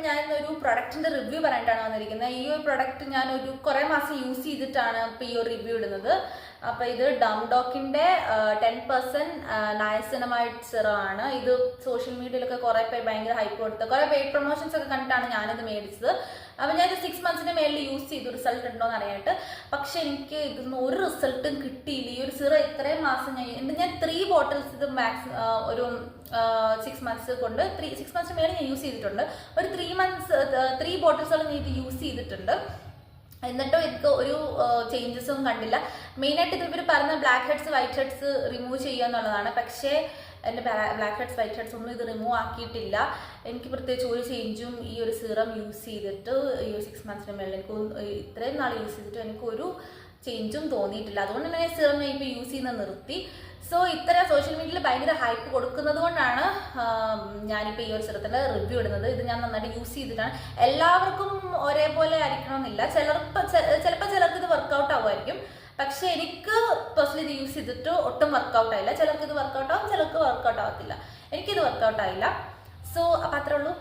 ഞാനൊരു പ്രൊഡക്റ്റിന്റെ റിവ്യൂ പറയാനായിട്ടാണ് വന്നിരിക്കുന്നത്. ഈ ഒരു പ്രൊഡക്റ്റ് ഞാൻ കുറേ മാസം യൂസ് ചെയ്തിട്ടാണ് ഇപ്പോൾ ഈ ഒരു റിവ്യൂ ഇടുന്നത്. അപ്പോൾ ഇത് ഡംഡോക്കിന്റെ 10% നയസിനമൈഡ് സിറം ആണ്. ഇത് സോഷ്യൽ മീഡിയയിലൊക്കെ കുറേ പേര് ഭയങ്കര ഹൈപ്പ് കൊടുത്ത് കുറേ പെയ്ഡ് പ്രൊമോഷൻസ് ഒക്കെ കണ്ടിട്ടാണ് ഞാനിത് മേടിച്ചത്. അപ്പോൾ ഞാനിത് 6 മന്ത്സിന്റെ മേളിൽ യൂസ് ചെയ്തു റിസൾട്ട് ഉണ്ടോ എന്ന് അറിയാനായിട്ട്. പക്ഷെ എനിക്ക് ഇതൊന്നും ഒരു റിസൾട്ടും കിട്ടിയില്ല. ഈ ഒരു സിറം ഇത്രയും മാസം ഞാൻ 3 ബോട്ടിൽസ് ഇത് ഒരു 6 മന്ത്സ് കൊണ്ട് 6 മന്ത്സിന് മേളിൽ ഞാൻ യൂസ് ചെയ്തിട്ടുണ്ട്. ഒരു 3 ബോട്ടിൽസോളം ഞാൻ ഇത് യൂസ് ചെയ്തിട്ടുണ്ട്. എന്നിട്ടും എനിക്ക് ഒരു ചേഞ്ചസും കണ്ടില്ല. മെയിനായിട്ട് ഇത് ഇവർ പറഞ്ഞ blackheads whiteheads remove ചെയ്യുക എന്നുള്ളതാണ്. പക്ഷേ എൻ്റെ ബ്ലാക്ക് ഹെഡ്സ് വൈറ്റ് ഹെഡ്സ് ഒന്നും ഇത് റിമൂവ് ആക്കിയിട്ടില്ല. എനിക്ക് പ്രത്യേകിച്ച് ഒരു ചേഞ്ചും ഈ ഒരു സിറം യൂസ് ചെയ്തിട്ട് ഈ ഒരു 6 മന്ത്സിന് മേളിൽ എനിക്ക് ഇത്രയും നാൾ യൂസ് ചെയ്തിട്ട് എനിക്കൊരു ചേഞ്ചും തോന്നിയിട്ടില്ല. അതുകൊണ്ട് തന്നെ സിറം ഞാൻ ഇപ്പോൾ യൂസ് ചെയ്യുന്നത് നിർത്തി. സോ ഇത്തരം സോഷ്യൽ മീഡിയയിൽ ഭയങ്കര ഹൈപ്പ് കൊടുക്കുന്നത് കൊണ്ടാണ് ഞാനിപ്പോൾ ഈ ഒരു സിറത്തിൻ്റെ റിവ്യൂ ഇടുന്നത്. ഇത് ഞാൻ നന്നായിട്ട് യൂസ് ചെയ്തിട്ടാണ്. എല്ലാവർക്കും ഒരേപോലെ ആയിരിക്കണമെന്നില്ല. ചിലപ്പോൾ ചിലർക്ക് ഇത് വർക്കൗട്ട് ആവുമായിരിക്കും. പക്ഷെ എനിക്ക് പേഴ്സണലി ഇത് യൂസ് ചെയ്തിട്ട് ഒട്ടും വർക്കൗട്ട് ആയില്ല. ചിലർക്ക് ഇത് വർക്കൗട്ട് ആവും, ചിലർക്ക് വർക്കൗട്ട് ആവത്തില്ല. എനിക്കിത് വർക്കൗട്ട് ആയില്ല. സോ അപ്പം അത്രേ ഉള്ളൂ.